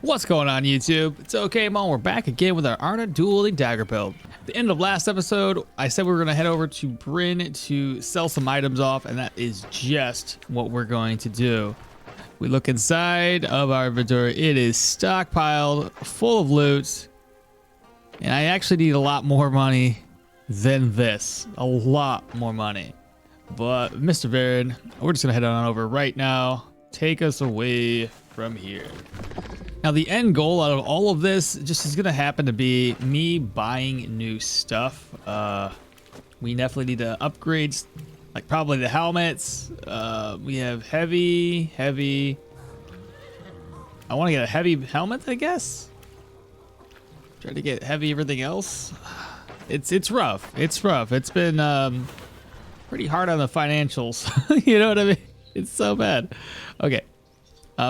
What's going on, YouTube? It's okmall. We're back again with our Arna dueling dagger build. At the end of last episode, I said we were going to head over to Brynn to sell some items off, and that is just what we're going to do. We look inside of our inventory. It is stockpiled, full of loot, and I actually need a lot more money than this. A lot more money. But Mr. Brynn, we're just going to head on over right now. Take us away from here. Now, the end goal out of all of this just is going to happen to be me buying new stuff. We definitely need to upgrade, like probably the helmets. We have heavy. I want to get a heavy helmet, I guess. Try to get heavy everything else. It's rough. It's rough. It's been pretty hard on the financials. You know what I mean? It's so bad. Okay.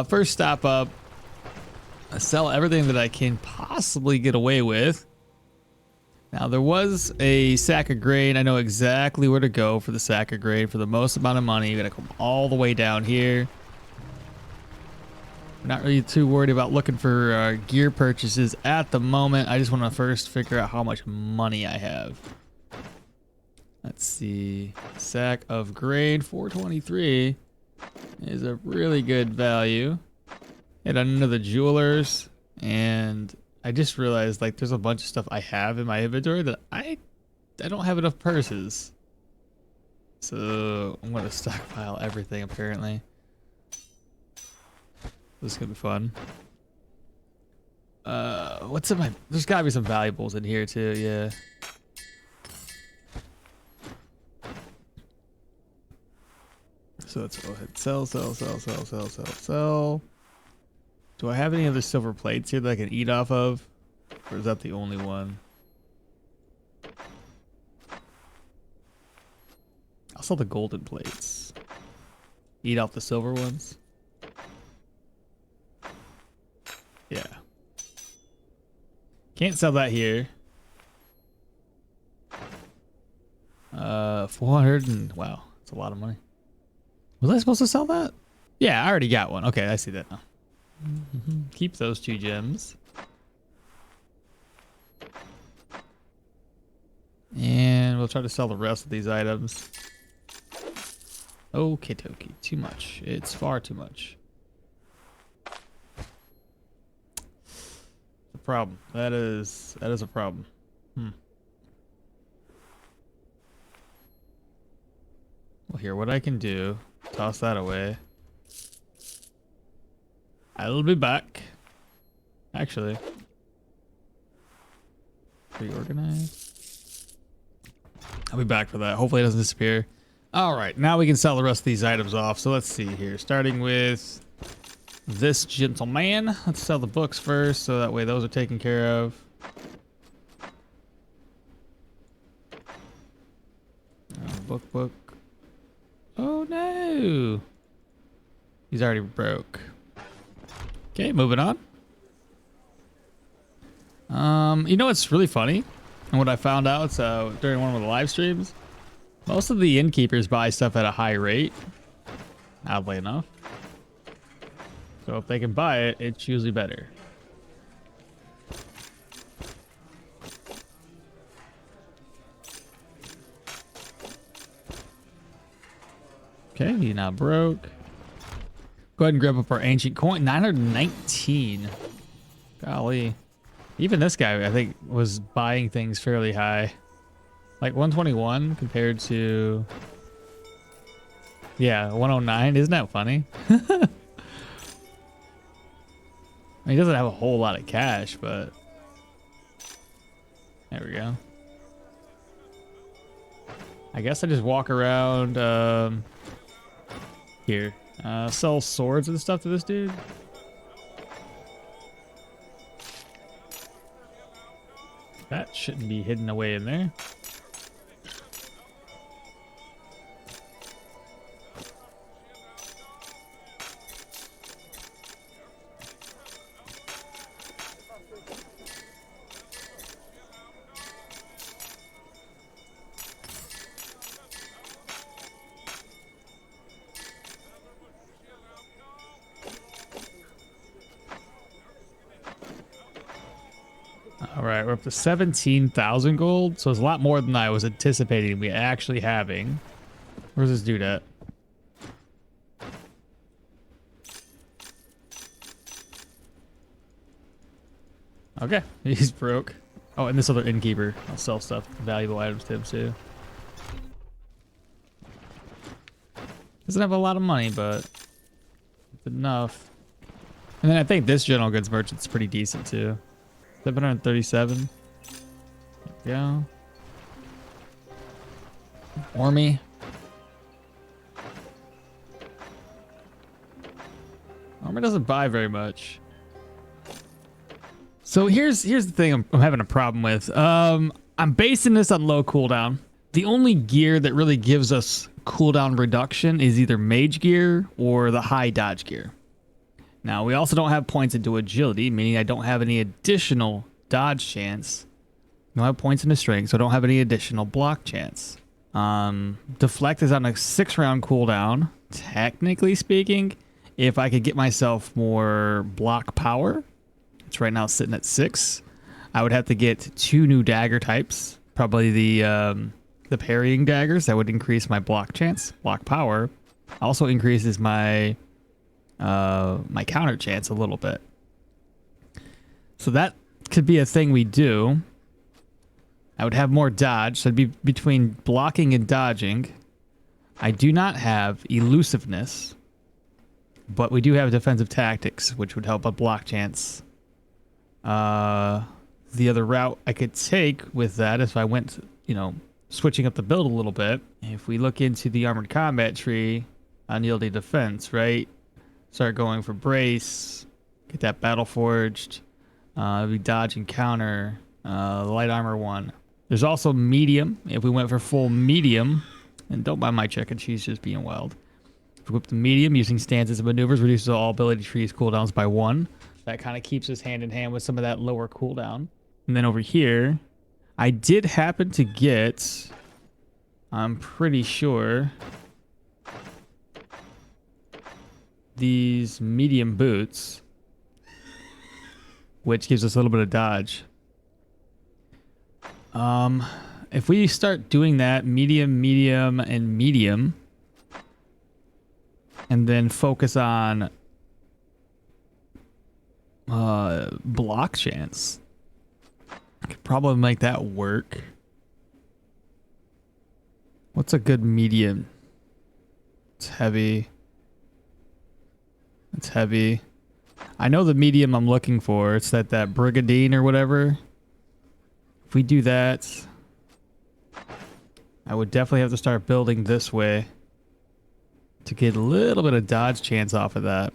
First stop up. I sell everything that I can possibly get away with. Now, there was a sack of grain. I know exactly where to go for the sack of grain for the most amount of money. You gotta come all the way down here. I'm not really too worried about looking for gear purchases at the moment. I just want to first figure out how much money I have. Let's see. Sack of grain, 423 is a really good value. Hit another jewelers, and I just realized like there's a bunch of stuff I have in my inventory that I don't have enough purses. So I'm gonna stockpile everything apparently. This is gonna be fun. What's in my? There's gotta be some valuables in here too. Yeah. So let's go ahead. Sell. Do I have any other silver plates here that I can eat off of? Or is that the only one? I'll sell the golden plates. Eat off the silver ones? Yeah. Can't sell that here. 400 and wow, that's a lot of money. Was I supposed to sell that? Yeah, I already got one. Okay, I see that now. Keep those 2 gems. And we'll try to sell the rest of these items. Okay, tokie. Too much. It's far too much. The problem. That is a problem. Well, here, what I can do, toss that away. I'll be back. Actually, reorganize. I'll be back for that. Hopefully it doesn't disappear. All right, now we can sell the rest of these items off. So let's see here. Starting with this gentleman. Let's sell the books first, so that way those are taken care of. Book. Oh no. He's already broke. Okay, moving on. You know what's really funny? And what I found out during one of the live streams, most of the innkeepers buy stuff at a high rate, oddly enough. So if they can buy it, it's usually better. Okay, he now broke. Go ahead and grab up our ancient coin. 919. Golly. Even this guy, I think, was buying things fairly high. Like 121 compared to... Yeah, 109. Isn't that funny? I mean, he doesn't have a whole lot of cash, but... There we go. I guess I just walk around... Here. Sell swords and stuff to this dude. That shouldn't be hidden away in there. All right, we're up to 17,000 gold. So it's a lot more than I was anticipating we actually having. Where's this dude at? Okay, he's broke. Oh, and this other innkeeper. I'll sell stuff, valuable items to him too. Doesn't have a lot of money, but it's enough. And then I think this general goods merchant's pretty decent too. 737. Yeah. Army. Army doesn't buy very much. So here's the thing I'm having a problem with. I'm basing this on low cooldown. The only gear that really gives us cooldown reduction is either mage gear or the high dodge gear. Now, we also don't have points into agility, meaning I don't have any additional dodge chance. I don't have points into strength, so I don't have any additional block chance. Deflect is on a 6-round cooldown, technically speaking. If I could get myself more block power, it's right now sitting at 6. I would have to get 2 new dagger types, probably the parrying daggers. That would increase my block chance, block power. Also increases my my counter chance a little bit. So that could be a thing we do. I would have more dodge, so it'd be between blocking and dodging. I do not have elusiveness, but we do have defensive tactics, which would help a block chance. The other route I could take with that, if I went, you know, switching up the build a little bit, if we look into the armored combat tree, unyielding defense, right? Start going for brace, get that battle forged, we dodge and counter, light armor 1. There's also medium. If we went for full medium, and don't buy my chicken, she's just being wild. If we whip the medium, using stances and maneuvers reduces all ability trees cooldowns by 1. That kind of keeps us hand in hand with some of that lower cooldown. And then over here, I did happen to get, I'm pretty sure, these medium boots, which gives us a little bit of dodge. If we start doing that, medium, medium, and medium, and then focus on block chance, I could probably make that work. What's a good medium? It's heavy. It's heavy. I know the medium I'm looking for. It's that Brigandine or whatever. If we do that, I would definitely have to start building this way to get a little bit of dodge chance off of that.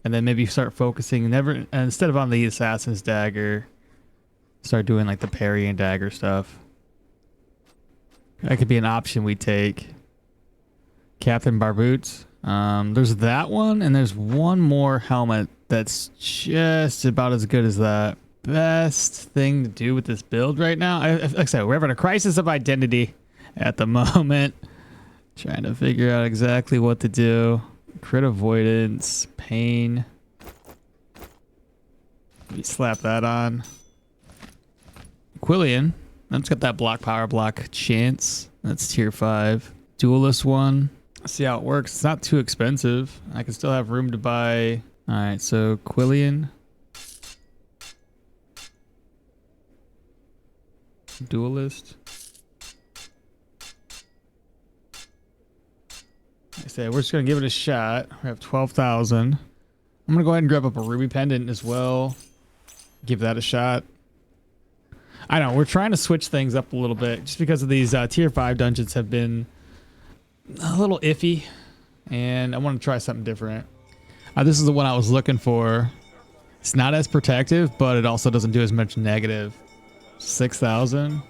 And then maybe start focusing instead of on the assassin's dagger, start doing like the parry and dagger stuff. That could be an option we take. Captain Barboots. There's that one, and there's one more helmet that's just about as good as that. Best thing to do with this build right now, like I said, we're having a crisis of identity at the moment. Trying to figure out exactly what to do. Crit avoidance, pain. We slap that on. Quillian, that's got that block power, block chance. That's tier 5. Duelist one. See how it works. It's not too expensive. I can still have room to buy. All right, so Quillian. Duelist. I say we're just gonna give it a shot. We have 12,000. I'm gonna go ahead and grab up a ruby pendant as well. Give that a shot. I know we're trying to switch things up a little bit just because of these tier 5 dungeons have been a little iffy, and I want to try something different. This is the one I was looking for. It's not as protective, but it also doesn't do as much negative. 6,000. And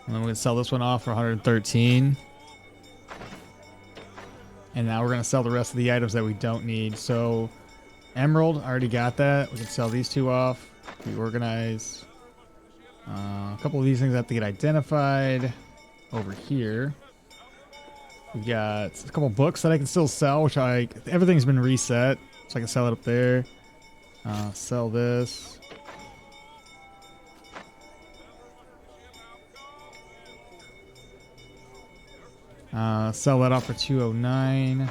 then we're gonna sell this one off for 113. And now we're gonna sell the rest of the items that we don't need. So emerald, I already got that. We can sell these 2 off. Reorganize. A couple of these things have to get identified. Over here, we got a couple books that I can still sell, which everything's been reset, so I can sell it up there. Sell this. Sell that off for 209.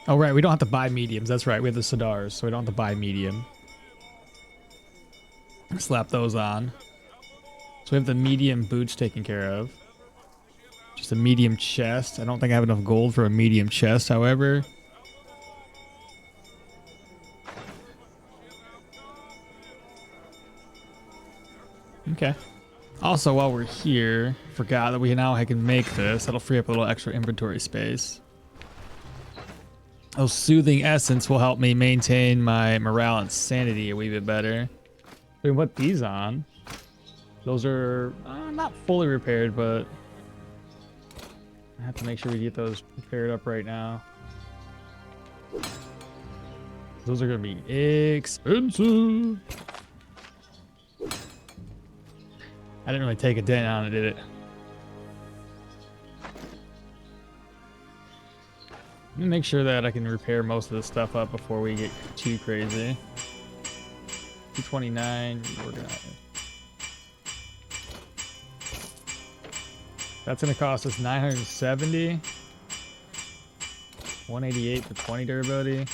Oh, right. We don't have to buy mediums. That's right. We have the Sidars, so we don't have to buy medium. Slap those on. So we have the medium boots taken care of. Just a medium chest. I don't think I have enough gold for a medium chest, however. Okay. Also, while we're here, forgot that we now I can make this. That'll free up a little extra inventory space. Oh, soothing essence will help me maintain my morale and sanity a wee bit better. We can put these on. Those are not fully repaired, but I have to make sure we get those prepared up right now. Those are going to be expensive. I didn't really take a dent on it, did it? Let me make sure that I can repair most of this stuff up before we get too crazy. 229, we're gonna... That's gonna cost us 970. 188 for 20 durability.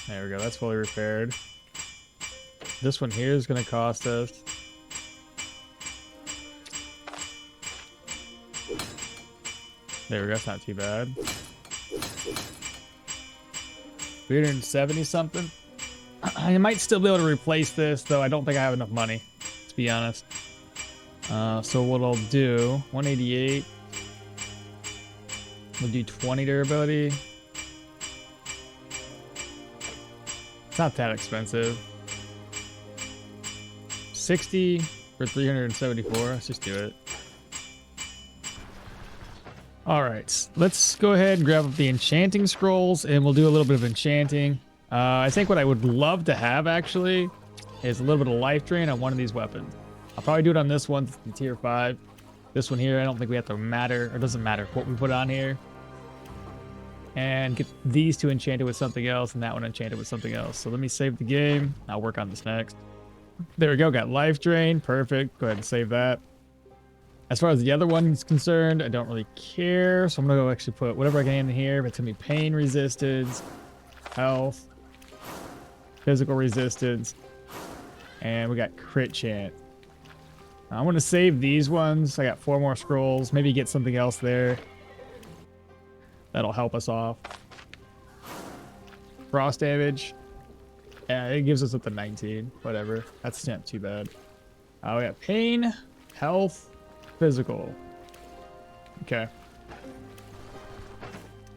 There we go, that's fully repaired. This one here is going to cost us there we go, that's not too bad. 370 something. I might still be able to replace this, though I don't think I have enough money, to be honest. So what I'll do, 188. We'll do 20 durability. It's not that expensive. 60 for 374. Let's just do it. All right, let's go ahead and grab up the enchanting scrolls, and we'll do a little bit of enchanting. I think what I would love to have actually is a little bit of life drain on one of these weapons. I'll probably do it on this one, tier 5. This one here, I don't think we have to matter, or doesn't matter what we put on here. And get these two enchanted with something else, and that one enchanted with something else. So let me save the game. I'll work on this next. There we go, got life drain, perfect. Go ahead and save that. As far as the other one is concerned, I don't really care. So I'm gonna go actually put whatever I can in here. It's gonna be pain resistance, health, physical resistance, and we got crit chance. I'm gonna save these ones. I got 4 more scrolls. Maybe get something else there. That'll help us off. Frost damage. Yeah, it gives us up to 19. Whatever. That's not too bad. We got pain, health, physical. Okay.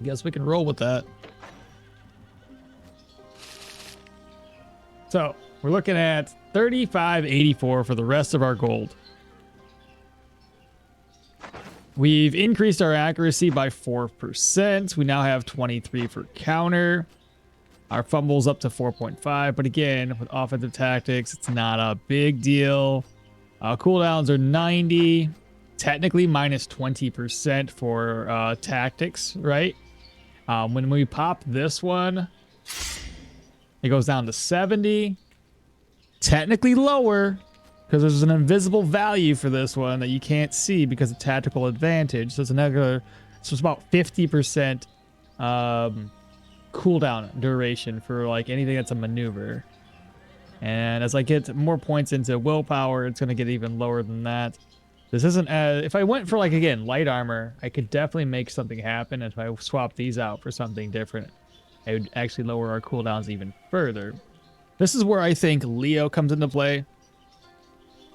Guess we can roll with that. So we're looking at 3584 for the rest of our gold. We've increased our accuracy by 4%. We now have 23 for counter. Our fumble's up to 4.5, but again, with offensive tactics, it's not a big deal. Cooldowns are 90, technically minus 20% for tactics, right? When we pop this one, it goes down to 70, technically lower, because there's an invisible value for this one that you can't see because of tactical advantage. So it's another, so it's about 50% cooldown duration for like anything that's a maneuver. And as I get more points into willpower, it's going to get even lower than that. This isn't as, if I went for like, again, light armor, I could definitely make something happen. If I swap these out for something different, it would actually lower our cooldowns even further. This is where I think Leo comes into play.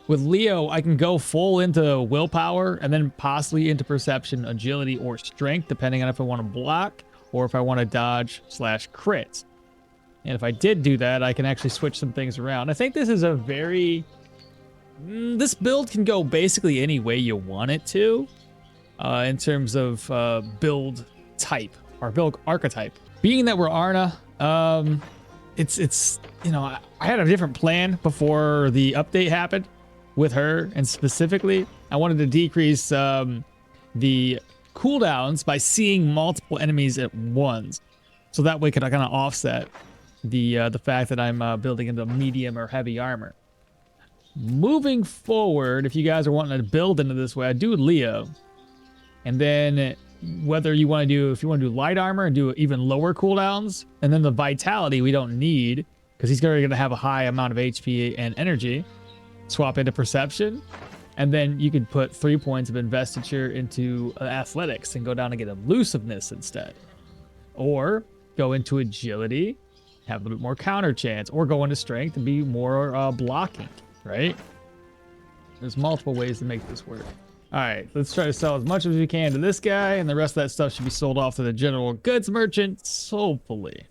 With Leo, I can go full into willpower and then possibly into perception, agility, or strength, depending on if I want to block or if I want to dodge / crit. And if I did do that, I can actually switch some things around. I think this is a very... this build can go basically any way you want it to in terms of build type or build archetype. Being that we're Arna, it's you know, I had a different plan before the update happened with her, and specifically, I wanted to decrease the cooldowns by seeing multiple enemies at once, so that way could I kind of offset the fact that I'm building into medium or heavy armor. Moving forward, if you guys are wanting to build into this way, I do Leo, and then whether you want to do, if you want to do light armor and do even lower cooldowns, and then the vitality we don't need because he's already going to have a high amount of HP and energy. Swap into perception, and then you could put 3 points of investiture into athletics and go down and get elusiveness instead, or go into agility, have a little bit more counter chance, or go into strength and be more blocking. Right? There's multiple ways to make this work. All right, let's try to sell as much as we can to this guy, and the rest of that stuff should be sold off to the general goods merchants, hopefully.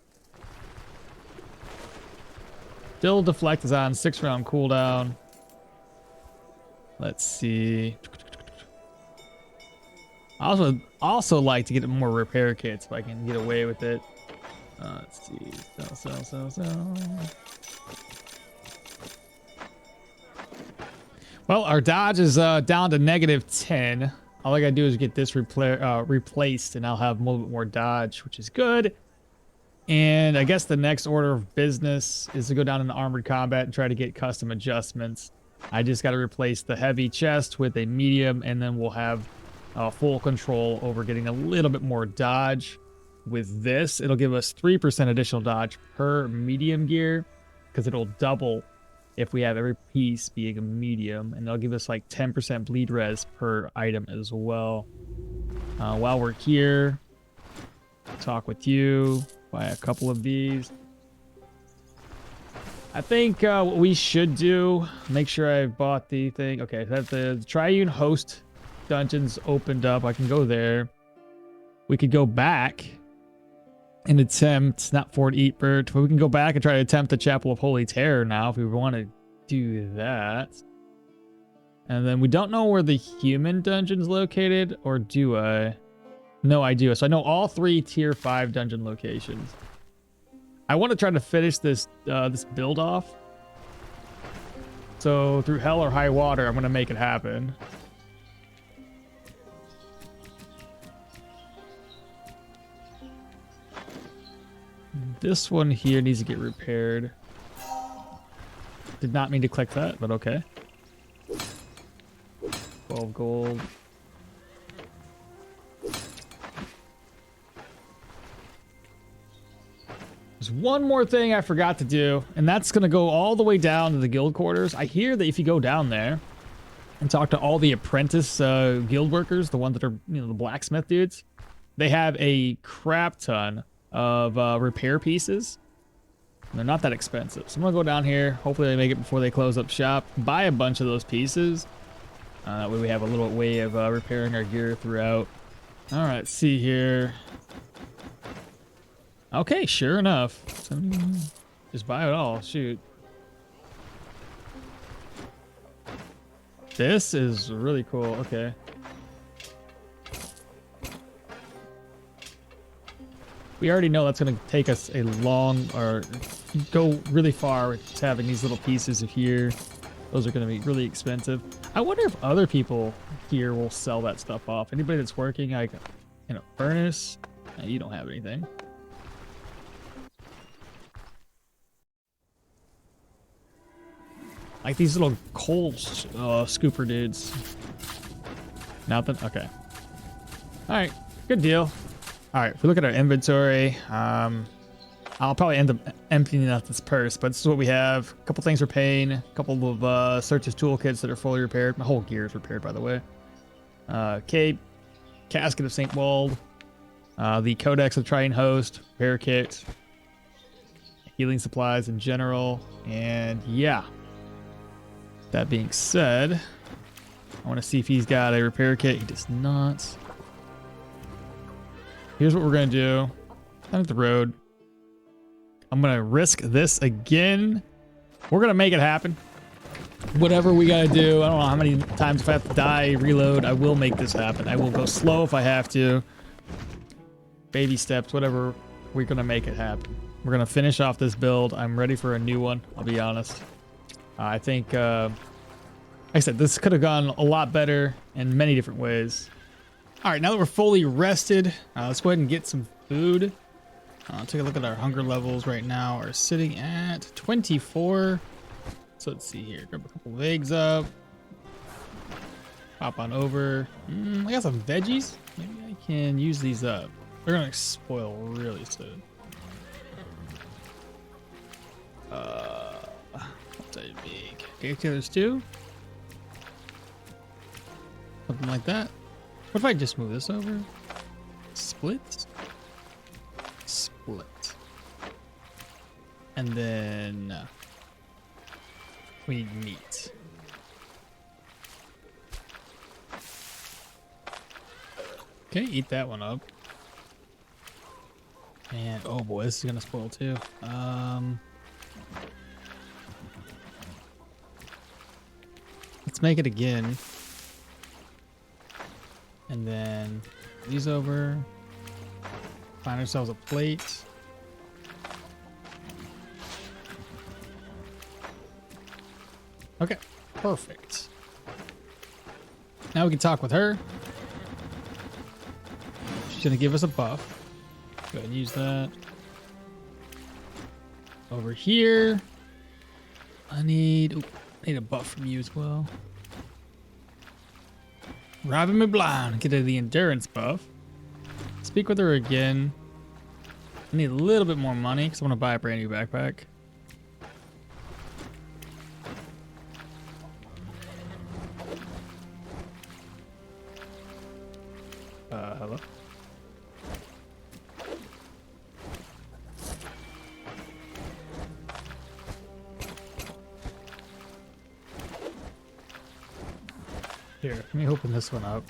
Still deflect is on 6-round cooldown. Let's see. I also like to get more repair kits if I can get away with it. Let's see. Sell. Well, our dodge is down to -10. All I gotta do is get this replaced, and I'll have a little bit more dodge, which is good. And I guess the next order of business is to go down into armored combat and try to get custom adjustments. I just got to replace the heavy chest with a medium, and then we'll have full control over getting a little bit more dodge. With this, it'll give us 3% additional dodge per medium gear, because it'll double if we have every piece being a medium, and it'll give us like 10% bleed res per item as well. While we're here, talk with you, buy a couple of these. I think what we should do, make sure I've bought the thing. Okay, that the Triune Host dungeons opened up. I can go there. We could go back and attempt, not Fort Eatbert, but we can go back and try to attempt the Chapel of Holy Terror now if we want to do that. And then we don't know where the human dungeon's located, or do I? No, I do. So I know all 3 tier 5 dungeon locations. I want to try to finish this this build off. So through hell or high water, I'm going to make it happen. This one here needs to get repaired. Did not mean to click that, but okay. 12 gold. There's one more thing I forgot to do, and that's going to go all the way down to the guild quarters. I hear that if you go down there and talk to all the apprentice guild workers, the ones that are, you know, the blacksmith dudes, they have a crap ton of repair pieces. And they're not that expensive. So I'm going to go down here. Hopefully they make it before they close up shop. Buy a bunch of those pieces. That way we have a little way of repairing our gear throughout. All right, let's see here. Okay, sure enough. Just buy it all. Shoot. This is really cool. Okay. We already know that's going to take us a long, or go really far with having these little pieces of here. Those are going to be really expensive. I wonder if other people here will sell that stuff off. Anybody that's working like in a furnace? You don't have anything. Like these little coal scooper dudes. Nothing? Okay. Alright, good deal. Alright, if we look at our inventory, I'll probably end up emptying out this purse, but this is what we have. A couple things we're paying, a couple of Search's toolkits that are fully repaired. My whole gear is repaired, by the way. Cape, Casket of St. Wald, the Codex of Triune Host, repair kit, healing supplies in general, and yeah. That being said, I want to see if he's got a repair kit. He does not. Here's what we're going to do. Down at the road. I'm gonna risk this again. We're gonna make it happen. Whatever we gotta do. I don't know how many times if I have to die, reload. I will make this happen. I will go slow if I have to. Baby steps, whatever. We're gonna make it happen. We're gonna finish off this build. I'm ready for a new one. I'll be honest. I think, like I said, this could have gone a lot better in many different ways. All right, now that we're fully rested, let's go ahead and get some food. Take a look at our hunger levels right now. Are sitting at 24. So let's see here. Grab a couple of eggs up. Hop on over. I got some veggies. Maybe I can use these up. They're gonna spoil really soon. What's that big? Okay, Taylor's stew. Something like that. What if I just move this over? Split. Split. And then we need meat. Okay, eat that one up. And oh boy, this is gonna spoil too. Let's make it again. And then these over. Find ourselves a plate. Okay, perfect. Now we can talk with her. She's gonna give us a buff. Go ahead and use that. Over here, I need a buff from you as well. Robbing me blind. Get her the endurance buff. Speak with her again. I need a little bit more money because I want to buy a brand new backpack. Hello? Here, let me open this one up.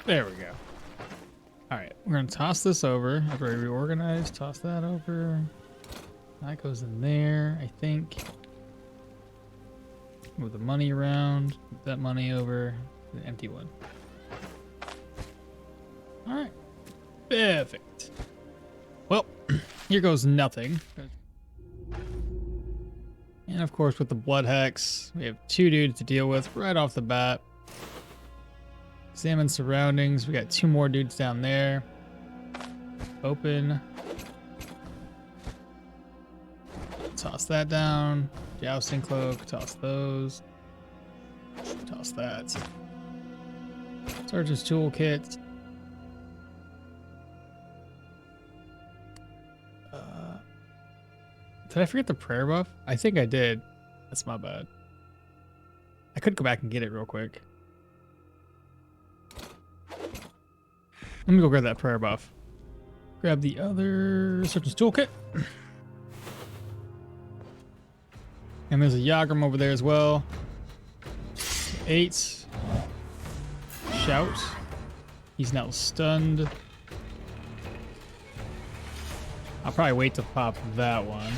There we go. All right, we're gonna toss this over. After I reorganize, toss that over. That goes in there, I think. Move the money around. Move that money over. The empty one. All right, perfect. Well, here goes nothing. And of course, with the blood hex, we have 2 dudes to deal with right off the bat. Examine surroundings. We got 2 more dudes down there. Open. Toss that down. Jousting cloak. Toss those. Toss that. Sergeant's toolkit. Did I forget the prayer buff? I think I did. That's my bad. I could go back and get it real quick. Let me go grab that prayer buff. Grab the other Sergeant's toolkit. And there's a Yagram over there as well. 8. Shout. He's now stunned. I'll probably wait to pop that one.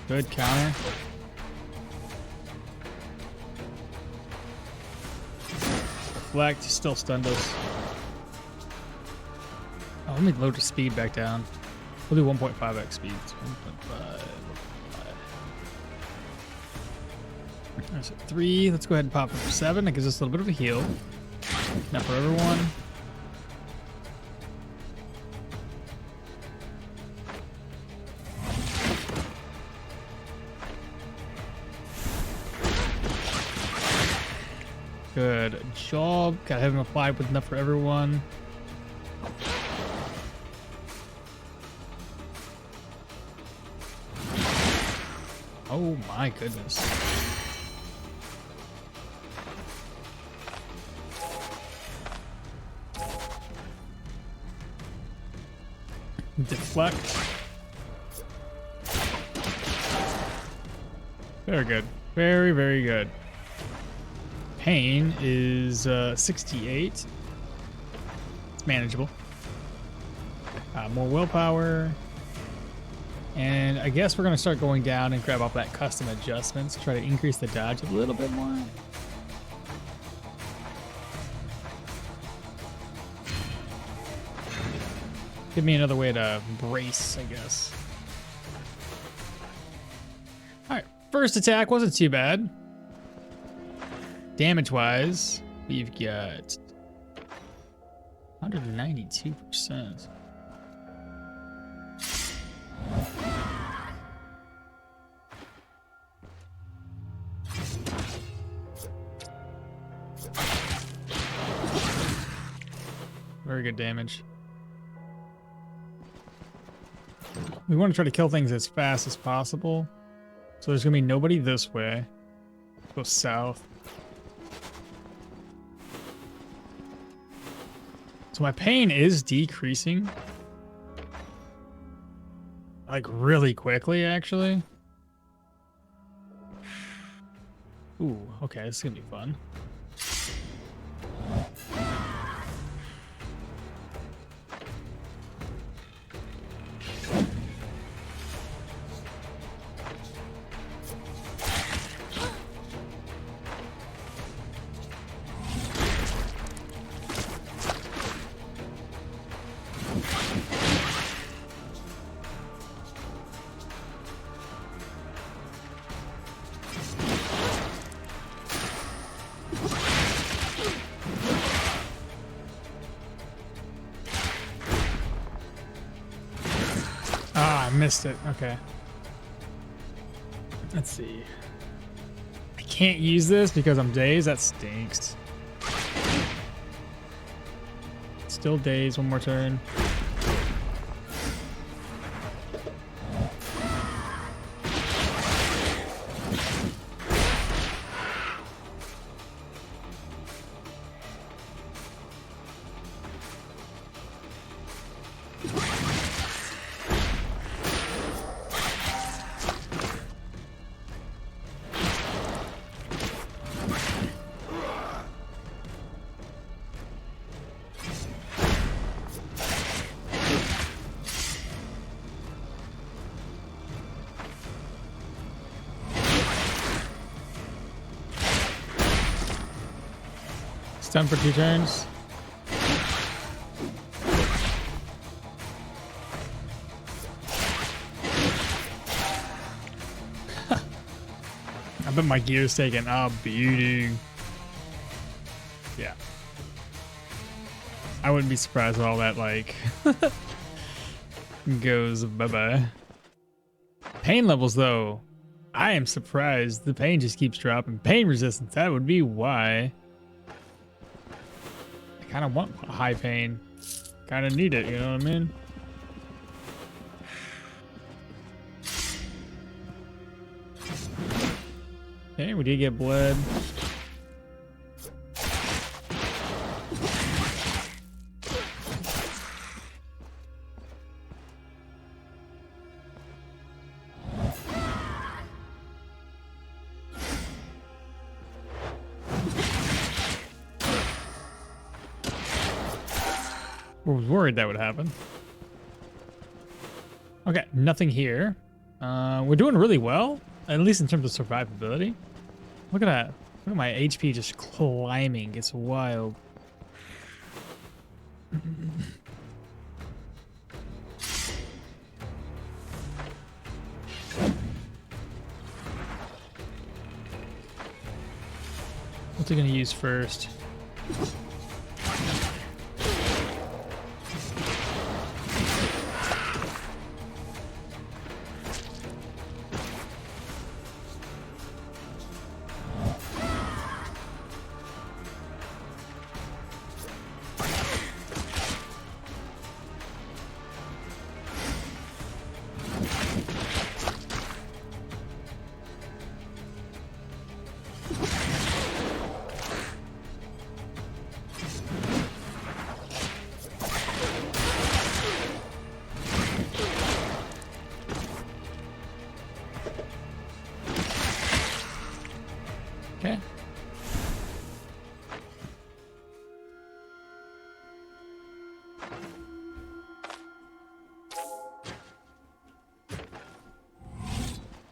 Good counter. Deflect, still stunned us. Oh, let me load the speed back down. We'll do 1.5x speed. 1.5. There's a 3. Let's go ahead and pop it for 7. That gives us a little bit of a heal. Not for everyone. Good job. Gotta have him applied with enough for everyone. Oh my goodness. Deflect. Very good. Very, very good. Pain is 68. It's manageable. More willpower. And I guess we're going to start going down and grab off that custom adjustments. Try to increase the dodge a little bit more. Give me another way to brace, I guess. Alright, first attack wasn't too bad. Damage-wise, we've got 192%. Very good damage. We want to try to kill things as fast as possible. So there's going to be nobody this way. Go south. So my pain is decreasing. Like really quickly, actually. Ooh, okay, this is going to be fun. Missed it. Okay. Let's see. I can't use this because I'm dazed. That stinks. Still dazed. One more turn. Stun for 2 turns. I bet my gear's taking a beating. Yeah. I wouldn't be surprised if all that, like, goes bye-bye. Pain levels, though. I am surprised the pain just keeps dropping. Pain resistance, that would be why. I kind of want high pain. Kind of need it, you know what I mean? Okay, we did get bled. I was worried that would happen. Okay, nothing here. We're doing really well, at least in terms of survivability. Look at that. Look at my HP just climbing. It's wild. What's he gonna use first?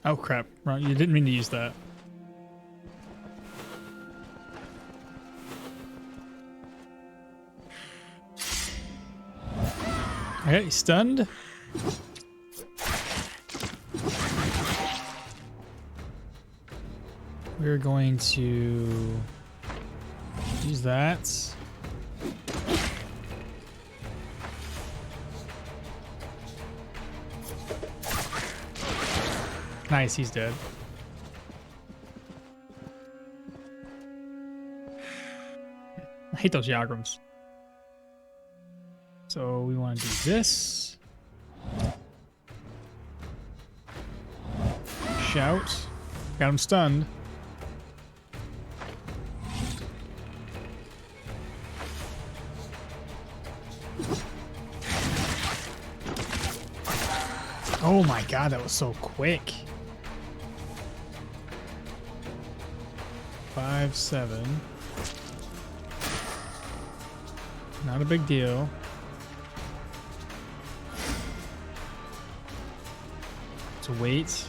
Oh crap, wrong. You didn't mean to use that. Okay, stunned. We're going to use that. Nice, he's dead. I hate those Yagrams. So we want to do this. Shout. Got him stunned. Oh my god, that was so quick. 5-7. Not a big deal. To wait.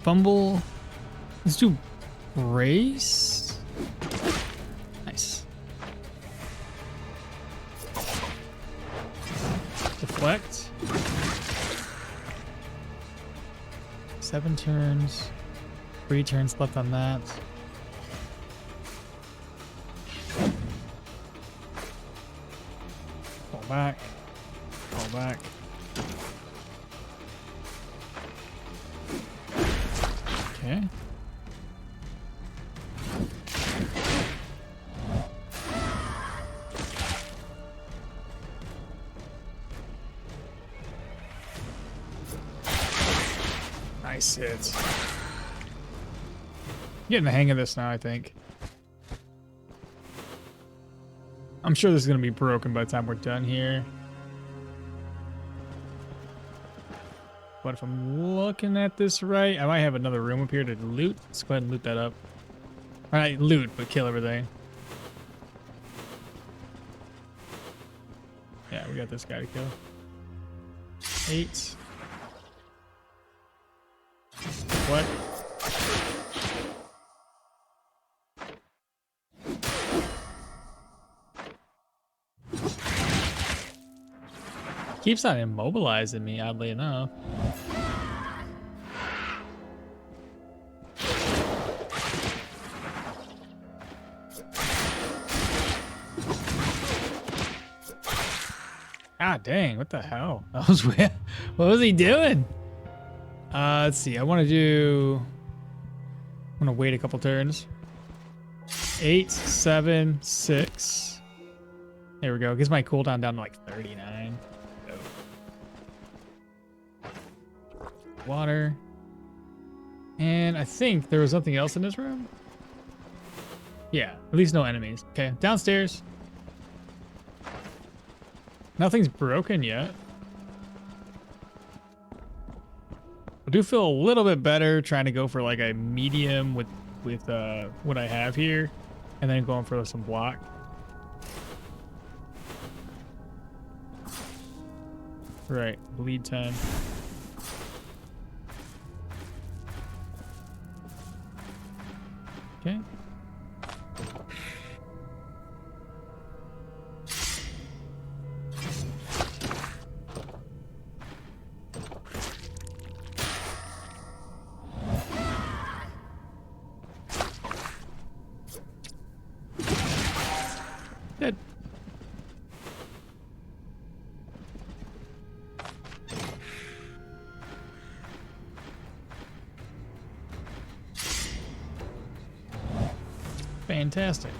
Fumble. Let's do brace. Nice. Deflect. 7 turns. 3 turns left on that. Fall back. Fall back. Okay. Nice hit. Getting the hang of this now, I think. I'm sure this is going to be broken by the time we're done here. But if I'm looking at this right, I might have another room up here to loot. Let's go ahead and loot that up. All right, loot, but kill everything. Yeah, we got this guy to kill. 8. What? Keeps on immobilizing me, oddly enough. Ah, dang, what the hell? That was weird. What was he doing? Let's see. I want to wait a couple turns. 8, 7, 6. There we go. Gets my cooldown down to like 39. Water. And I think there was something else in this room. Yeah, at least no enemies. Okay, downstairs. Nothing's broken yet. I do feel a little bit better trying to go for like a medium with what I have here, and then going for some block. Right, bleed time. Okay. Good. Fantastic.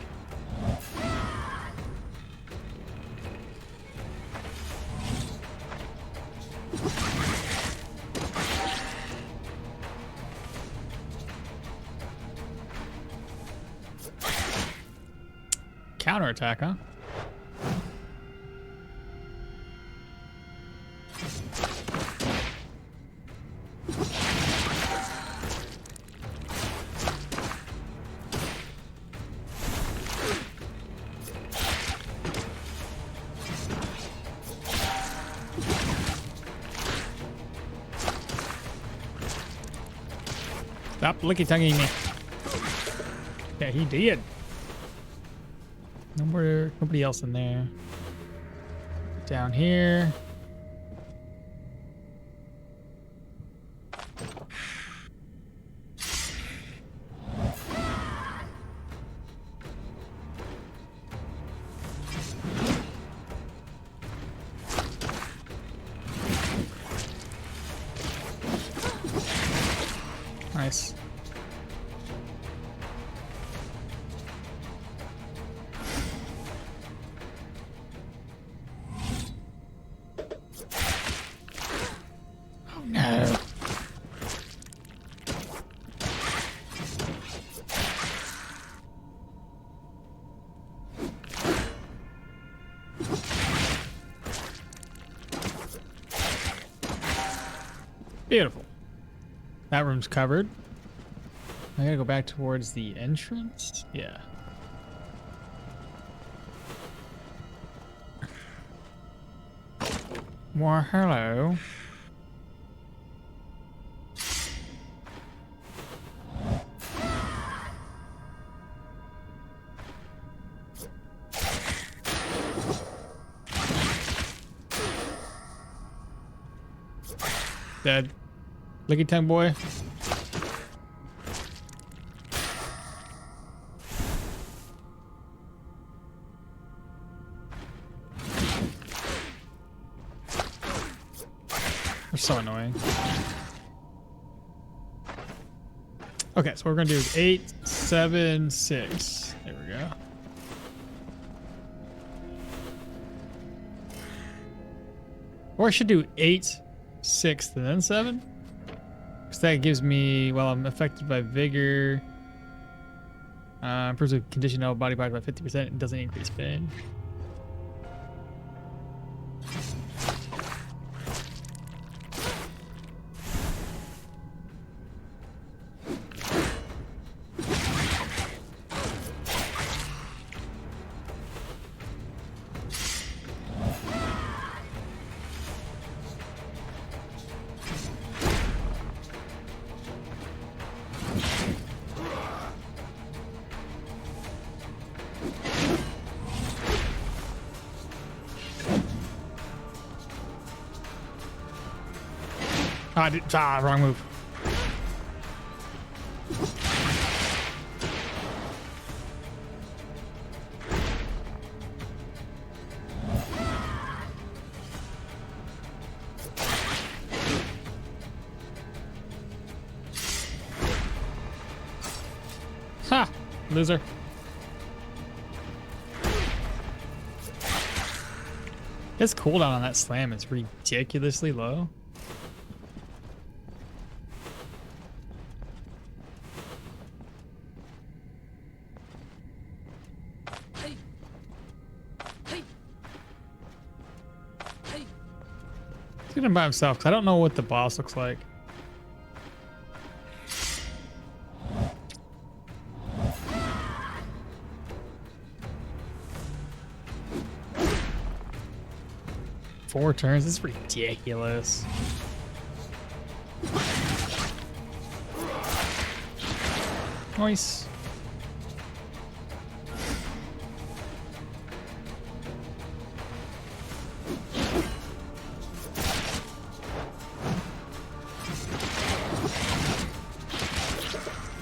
Counterattack, huh? Stop licky-tonguing me. Yeah, he did. Nobody else in there. Down here. Nice. Oh no. Beautiful. That room's covered. I gotta go back towards the entrance? Yeah. Well, hello. Dead. Licky tongue boy. They're so annoying. Okay, so what we're gonna do is 8, 7, 6. There we go. Or I should do 8, 6, and then 7. Because that gives me, well, I'm affected by vigor. Improves the condition of body part by 50%. It doesn't increase pain. Wrong move. Ha! Loser. His cooldown on that slam is ridiculously low. He's gonna by himself because I don't know what the boss looks like. Four turns, this is ridiculous. Nice.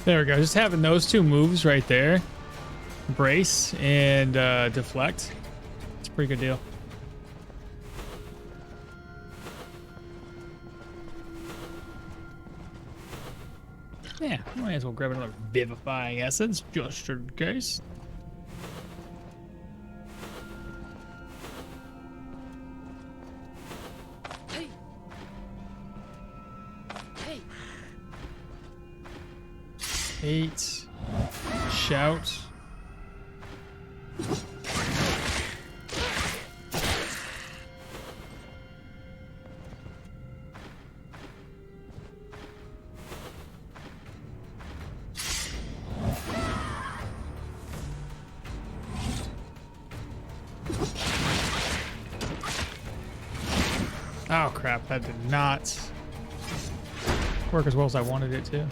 There we go. Just having those two moves right there, brace and deflect, it's a pretty good deal. Yeah, might as well grab another vivifying essence just in case. Eight. Shout. Oh crap, that did not work as well as I wanted it to.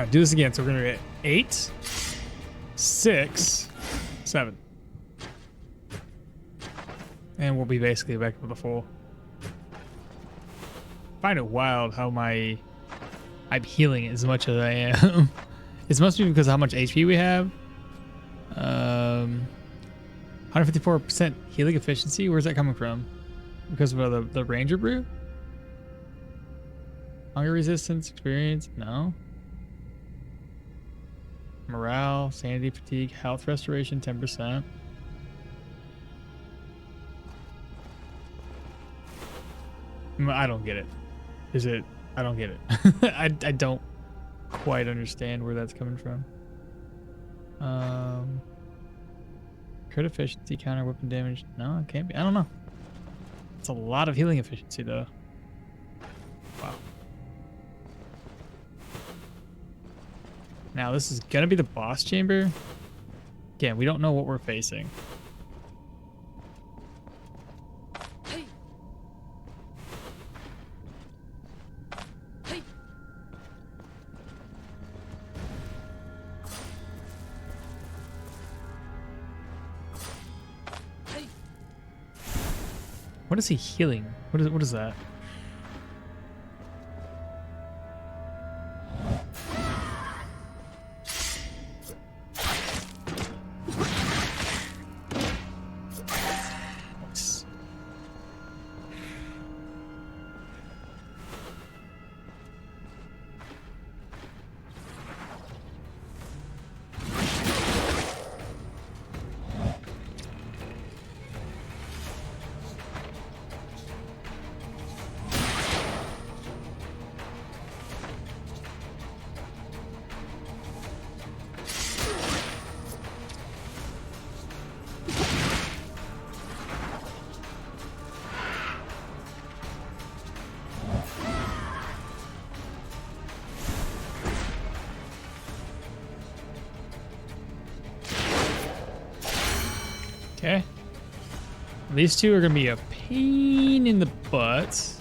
right, do this again. So we're gonna get 8, 6, 7. And we'll be basically back to the full. I find it wild how I'm healing as much as I am. It must be because of how much HP we have. 154% healing efficiency. Where's that coming from? Because of the Ranger Brew? Hunger resistance, experience? No. Morale, sanity, fatigue, health restoration, 10%. I don't get it. Is it? I don't get it. I don't quite understand where that's coming from. Crit efficiency, counter weapon damage. No, it can't be. I don't know. It's a lot of healing efficiency though. Wow. Now this is gonna be the boss chamber. Again, we don't know what we're facing. What is he healing? What is that? Nice. Okay. These two are gonna be a pain in the butt.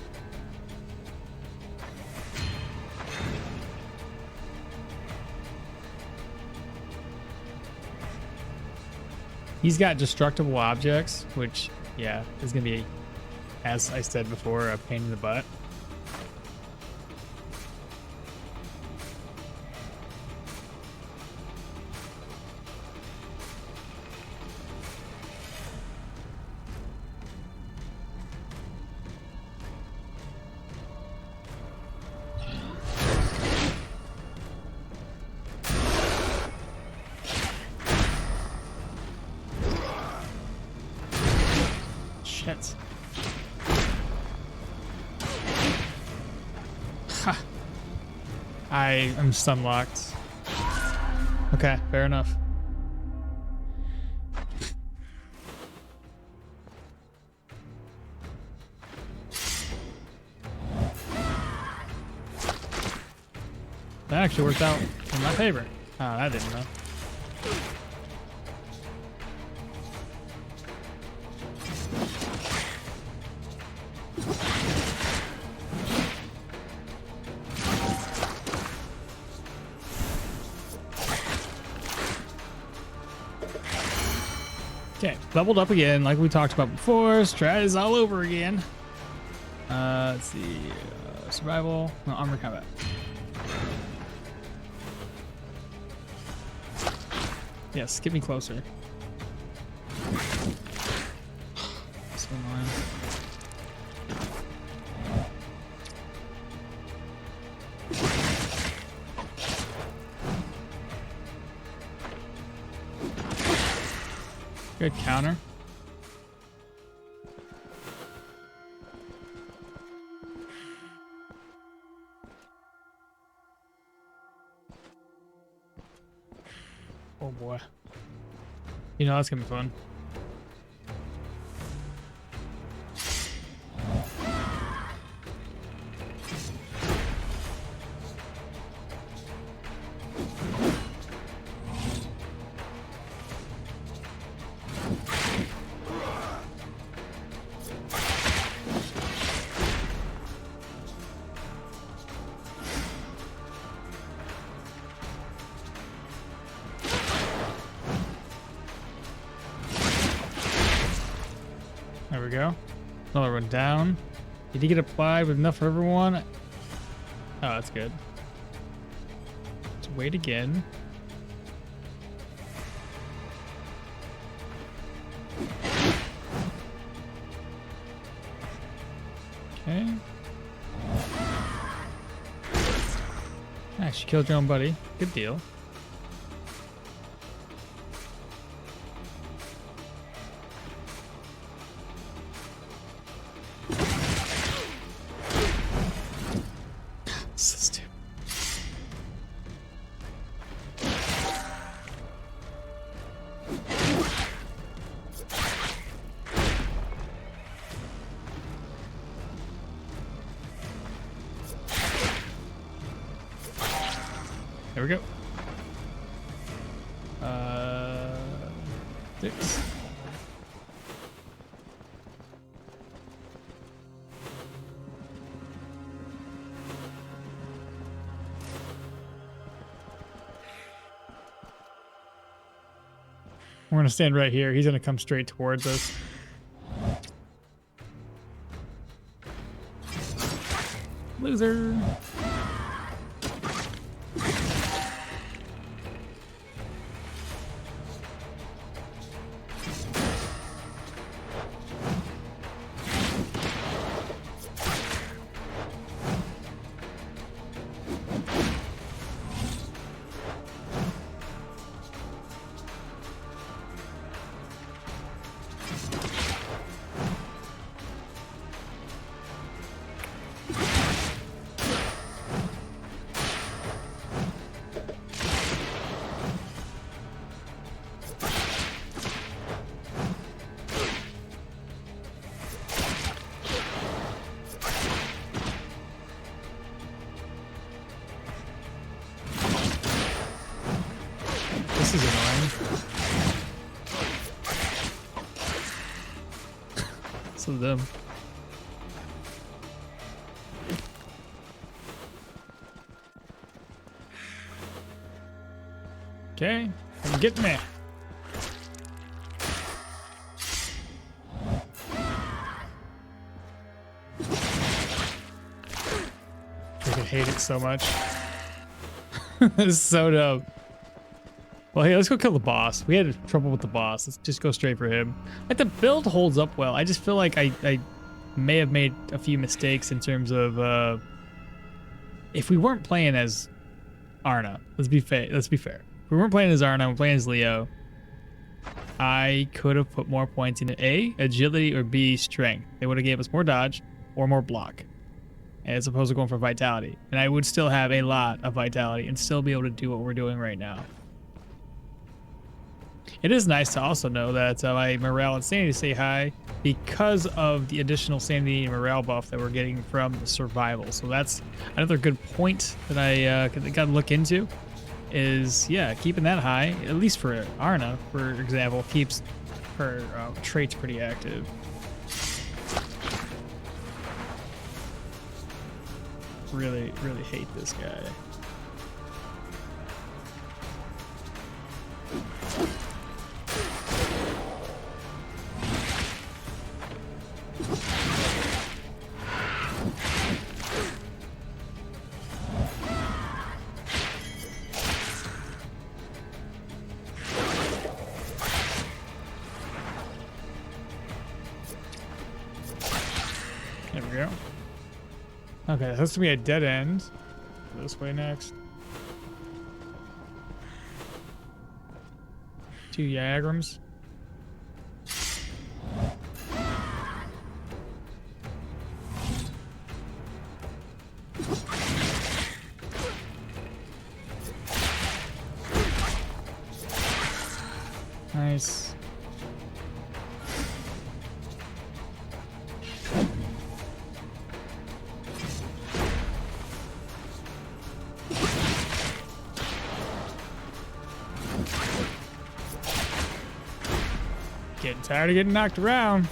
He's got destructible objects, which, yeah, is gonna be, as I said before, a pain in the butt. Shit. Ha. I am stun locked. Okay, fair enough. That actually worked out in my favor. Oh, I didn't know. Okay, leveled up again, like we talked about before. Strat is all over again. Let's see. Survival. No, armor combat. Yes, get me closer. So annoying. Good counter. Oh boy. You know, that's gonna be fun. go. Another one down. Did he get applied with enough for everyone? Oh, that's good. Let's wait again. Okay. Nice, you killed your own buddy. Good deal. So stupid. There we go. 6. We're gonna stand right here. He's gonna come straight towards us. Loser. This is annoying. So dumb. Okay, get me. I hate it so much. This is so dumb. Well, hey, let's go kill the boss. We had trouble with the boss. Let's just go straight for him. Like, the build holds up well. I just feel like I may have made a few mistakes in terms of if we weren't playing as Arna. Let's be fair. If we weren't playing as Arna, we're playing as Leo. I could have put more points into A, agility, or B, strength. They would have gave us more dodge or more block, as opposed to going for vitality. And I would still have a lot of vitality and still be able to do what we're doing right now. It is nice to also know that my morale and sanity stay high because of the additional sanity and morale buff that we're getting from the survival. So that's another good point that I got to look into. Is, yeah, keeping that high, at least for Arna, for example, keeps her traits pretty active. Really, really hate this guy. There we go. Okay, this has to be a dead end. This way next. 2 Yagrams. Nice. Getting tired of getting knocked around.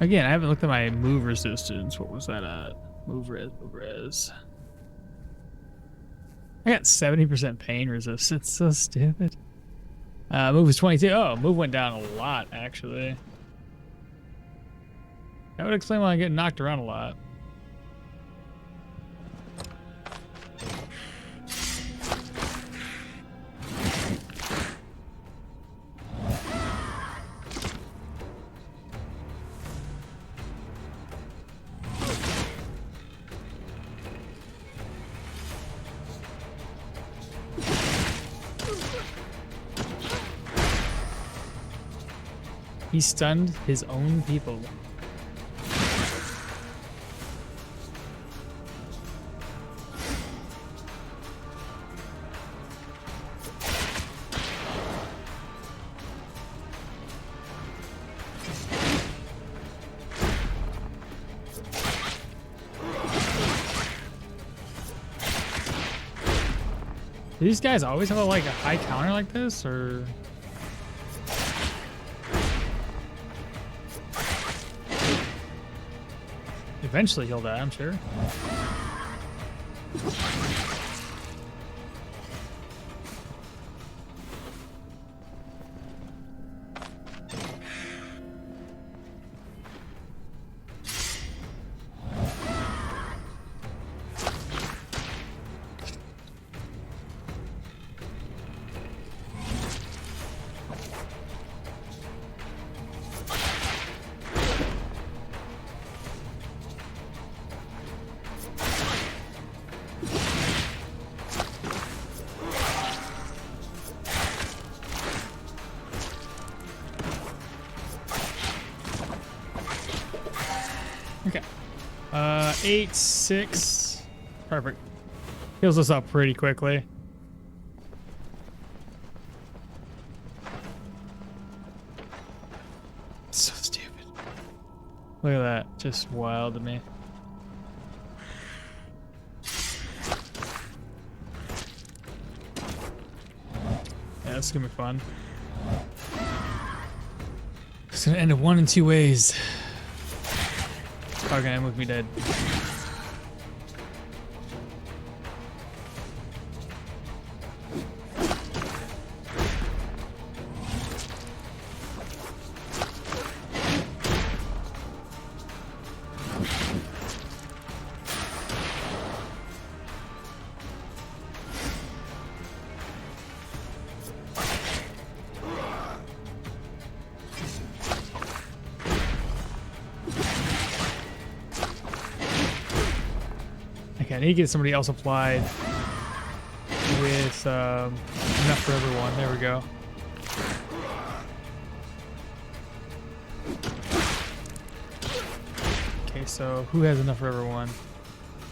Again, I haven't looked at my move resistance. What was that at? Move res. I got 70% pain resistance. So stupid. Move is 22. Oh, move went down a lot, actually. That would explain why I get knocked around a lot. He stunned his own people. Do these guys always have like a high counter like this, or? Eventually he'll die, I'm sure. Okay. 8, 6. Perfect. Heals us up pretty quickly. So stupid. Look at that. Just wild to me. Yeah, this is gonna be fun. It's gonna end in one and two ways. Probably gonna end with me dead. I need to get somebody else applied with enough for everyone. There we go. Okay, so who has enough for everyone?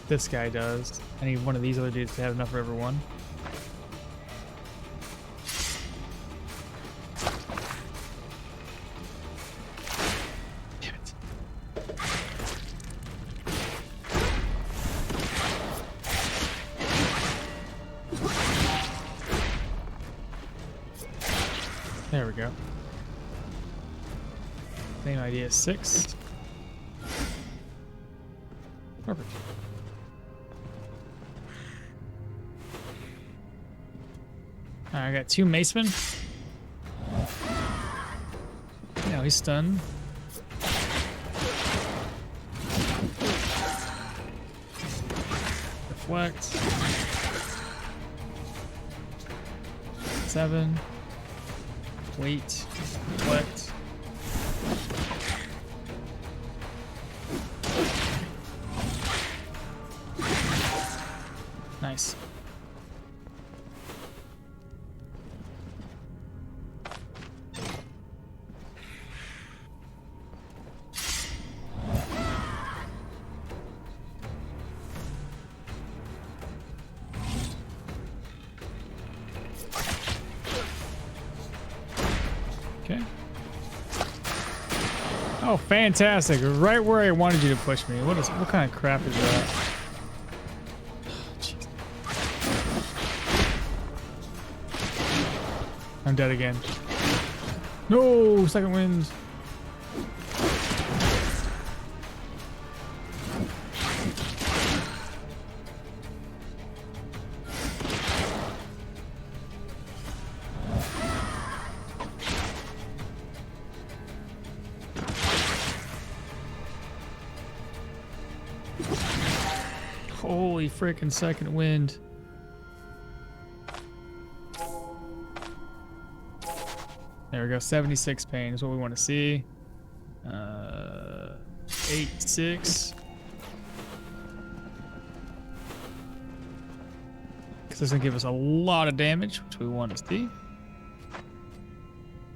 This guy does. I need one of these other dudes to have enough for everyone. There we go. Same idea, 6. Perfect. Alright, I got 2 macemen. Now he's stunned. Deflect. 7. Wait, deflect. Nice. Okay. Oh, fantastic. Right where I wanted you to push me. What kind of crap is that? Jeez. I'm dead again. No, second wind. Holy frickin' second wind. There we go, 76 pain is what we want to see. 8-6. Because this is gonna give us a lot of damage, which we want to see.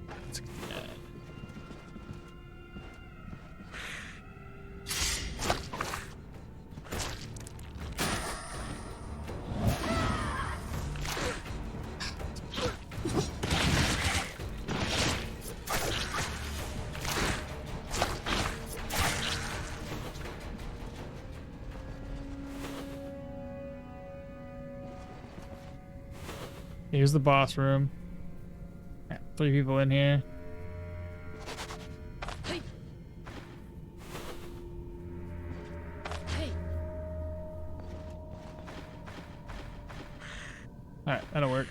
Let's get that. Here's the boss room. Got 3 people in here. Alright, that'll work.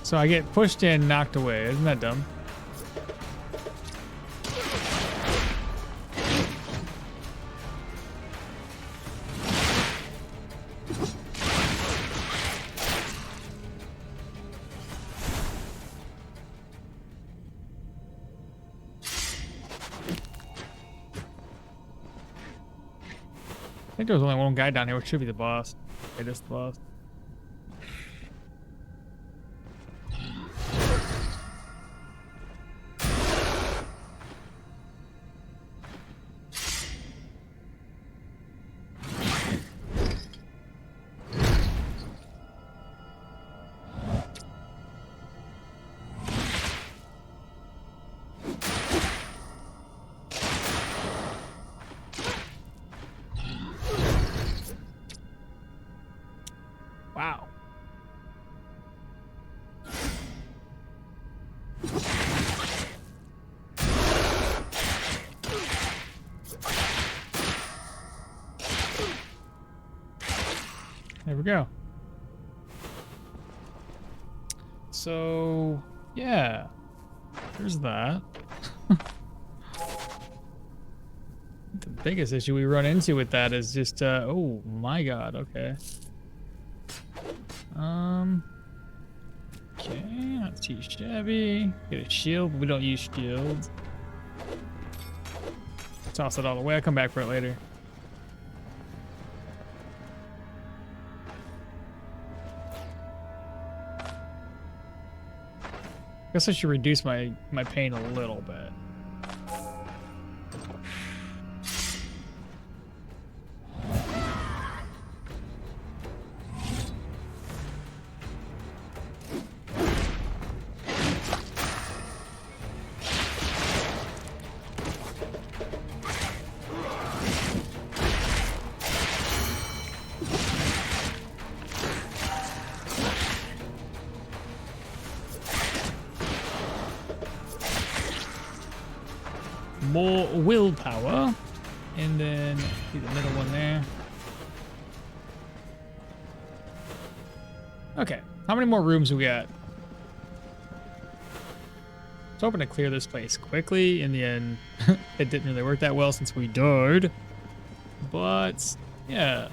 So I get pushed in, knocked away. Isn't that dumb? I think there was only one guy down here, which should be the boss. Okay, this is the boss. Wow. There we go. So, yeah, there's that. The biggest issue we run into with that is just, oh my god, okay. Okay, not too shabby. Get a shield, but we don't use shields. Toss it all away, I'll come back for it later. Guess I should reduce my pain a little bit. More willpower, and then see the middle one there. Okay, how many more rooms we got? I was hoping to clear this place quickly. In the end, it didn't really work that well since we died. But yeah,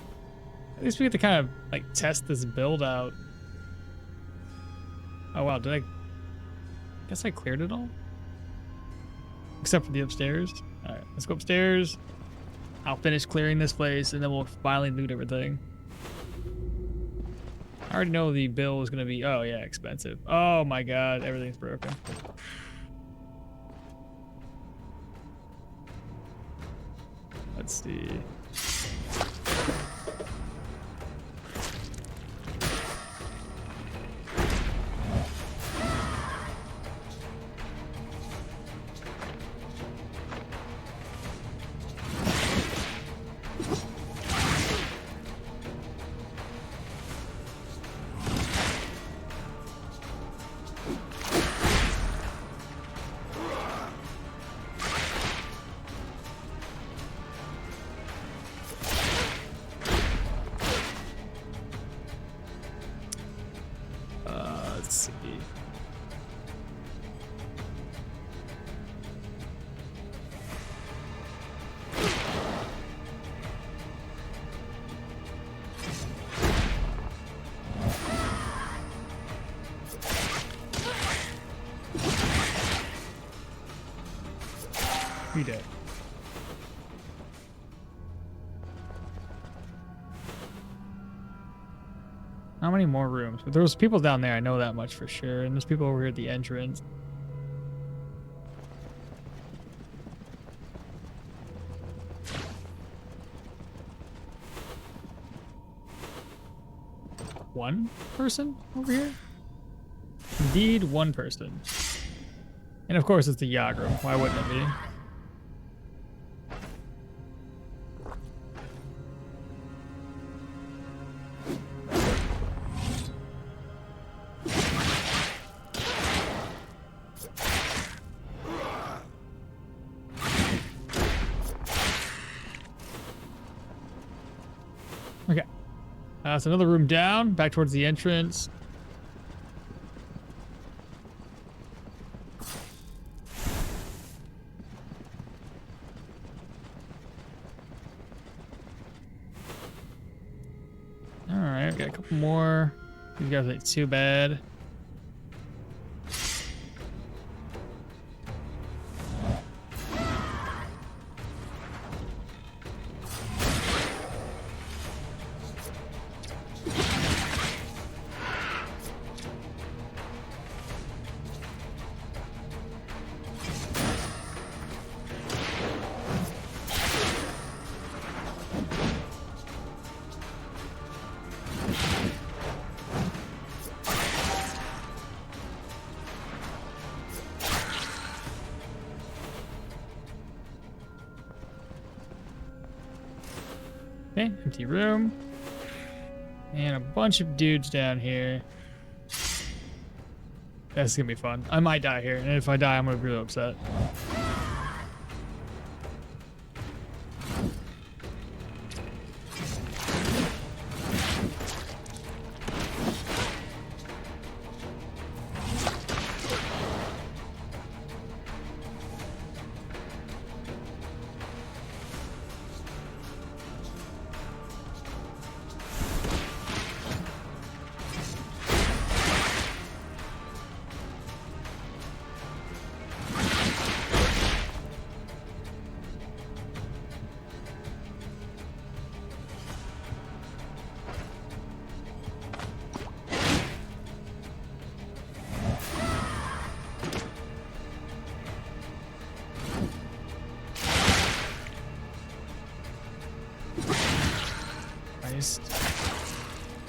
at least we get to kind of like test this build out. Oh wow, did I guess I cleared it all? Except for the upstairs. All right, let's go upstairs. I'll finish clearing this place and then we'll finally loot everything. I already know the bill is gonna be, oh yeah, expensive. Oh my god, everything's broken. Let's see. He did. How many more rooms? But there was people down there, I know that much for sure. And there's people over here at the entrance. One person over here? Indeed, one person. And of course it's the yacht room. Why wouldn't it be? Okay. So another room down, back towards the entrance. Alright, we got a couple more. These guys ain't too bad. Okay, empty room. And a bunch of dudes down here. That's gonna be fun. I might die here, and if I die, I'm gonna be really upset.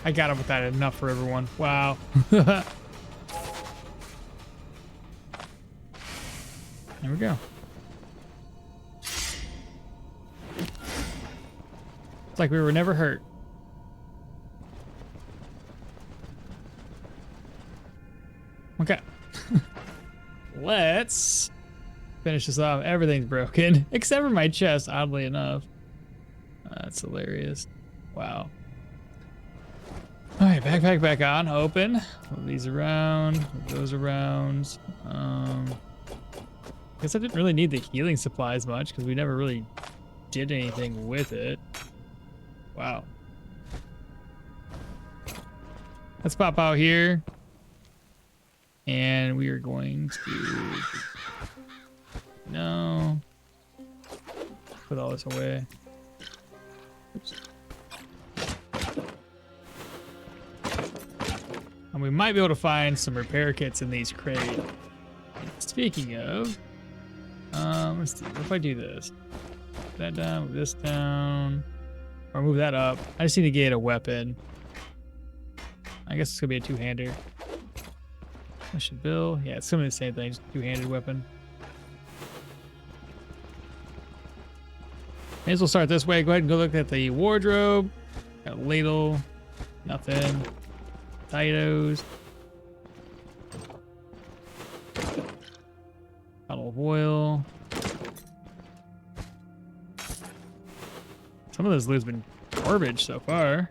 I got him with that enough for everyone. Wow. There we go. It's like we were never hurt. Okay. Let's finish this off. Everything's broken except for my chest, oddly enough. That's hilarious. Wow. All right, backpack back on, open. Move these around, move those around. Guess I didn't really need the healing supplies much because we never really did anything with it. Wow. Let's pop out here. And we are going to... No. Put all this away. Oops. And we might be able to find some repair kits in these crates. Speaking of, let's see. What if I do this? Move that down, move this down, or move that up. I just need to get a weapon. I guess it's gonna be a two-hander. I should build. Yeah, it's gonna be the same thing. Just two-handed weapon. May as well start this way. Go ahead and go look at the wardrobe. Got a ladle. Nothing. Potatoes. Bottle of oil. Some of this loot's been garbage so far.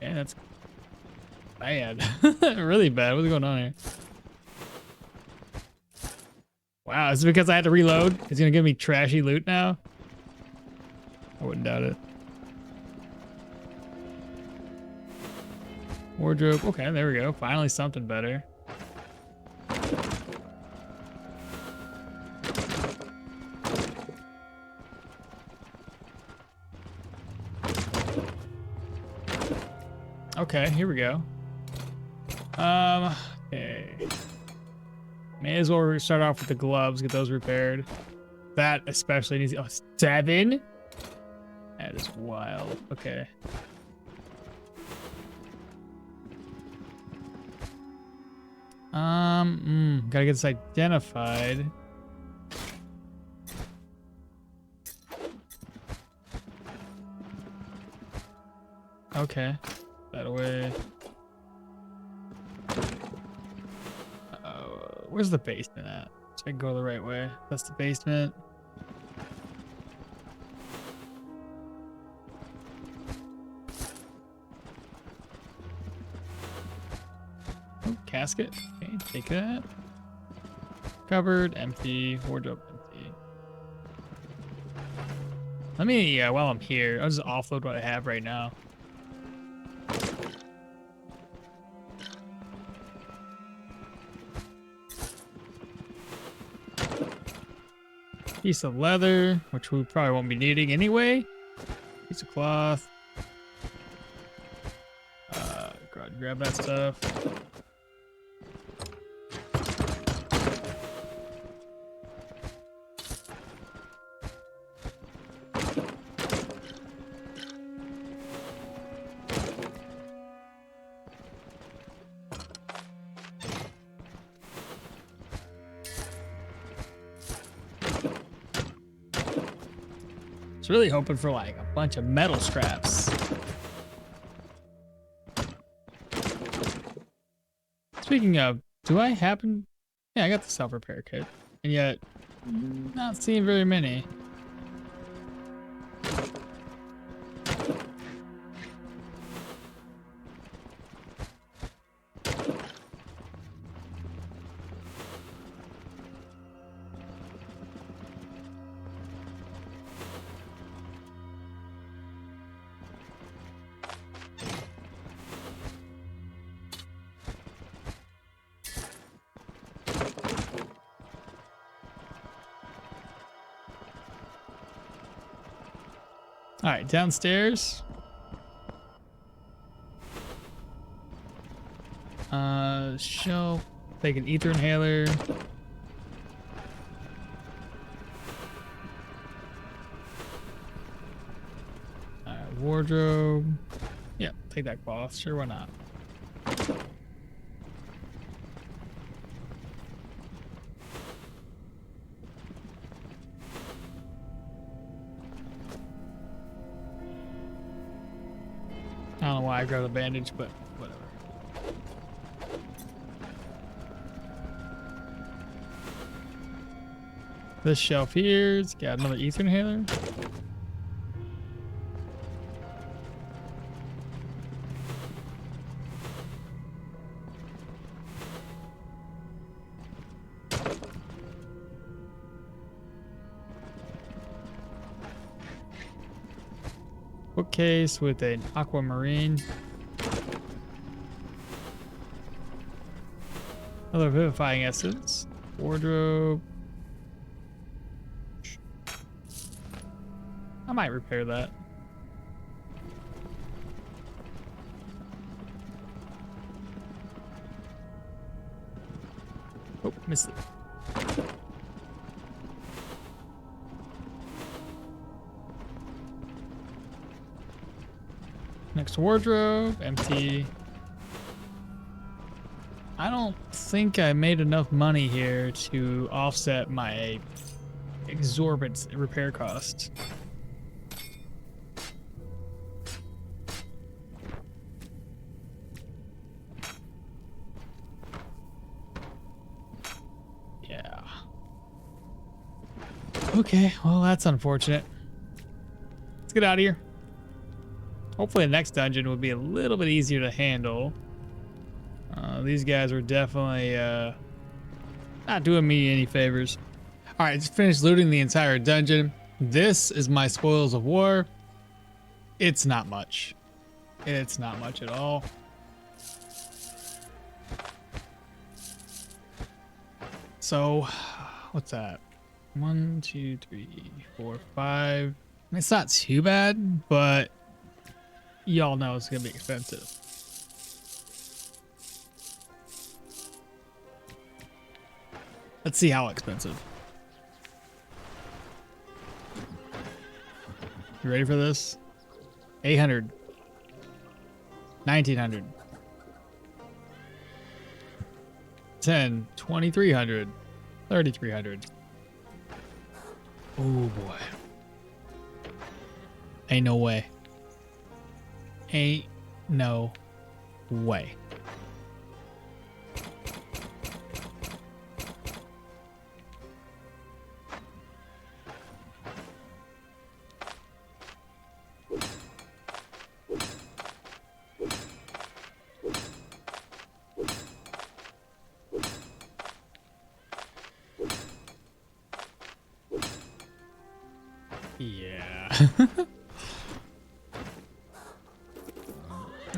Yeah, that's bad. Really bad. What's going on here? Wow, is it because I had to reload? It's gonna give me trashy loot now? I wouldn't doubt it. Wardrobe. Okay, there we go. Finally something better. Okay, here we go. Okay. May as well start off with the gloves, get those repaired. That especially needs, oh, 7? That is wild. Okay. Gotta get this identified. Okay. That away. Where's the basement at? So I can go the right way. That's the basement. Oh, casket. Okay, take that. Cupboard, empty. Wardrobe, empty. Let me, while I'm here, I'll just offload what I have right now. Piece of leather, which we probably won't be needing anyway. Piece of cloth. Grab that stuff. Really hoping for like a bunch of metal scraps. Speaking of, do I happen? Yeah, I got the self-repair kit, and yet not seeing very many. All right, downstairs. Shelf. Take an ether inhaler. Wardrobe. Yeah, take that cloth. Sure, why not? I don't know why I grabbed a bandage, but whatever. This shelf here's got another ether inhaler. Bookcase with an aquamarine. Another vivifying essence. Wardrobe. I might repair that. Oh, missed it. Next wardrobe, empty. I don't think I made enough money here to offset my exorbitant repair costs. Yeah. Okay, well, that's unfortunate. Let's get out of here. Hopefully the next dungeon will be a little bit easier to handle. These guys are definitely not doing me any favors. All right, just finished looting the entire dungeon. This is my spoils of war. It's not much. It's not much at all. So, what's that? 1, 2, 3, 4, 5. It's not too bad, but y'all know it's gonna be expensive. Let's see how expensive. You ready for this? 800. 1900. 10. 2300. 3300. Oh boy. Ain't no way. Ain't no way. Yeah.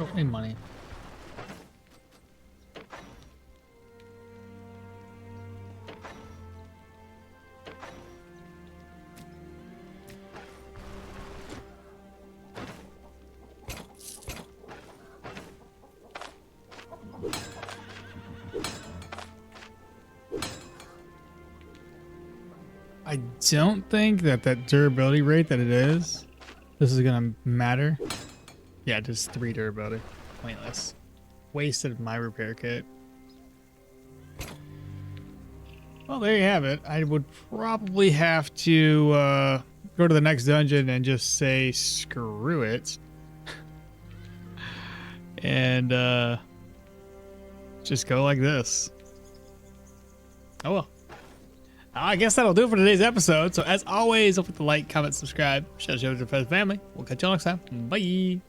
Oh, need money. I don't think that durability rate that it is, this is gonna matter. Yeah, just 3 durability. Pointless. Wasted my repair kit. Well, there you have it. I would probably have to go to the next dungeon and just say screw it. And just go like this. Oh well. I guess that'll do it for today's episode. So as always, don't forget to like, comment, subscribe, share the show with your friends and family. We'll catch you all next time. Bye.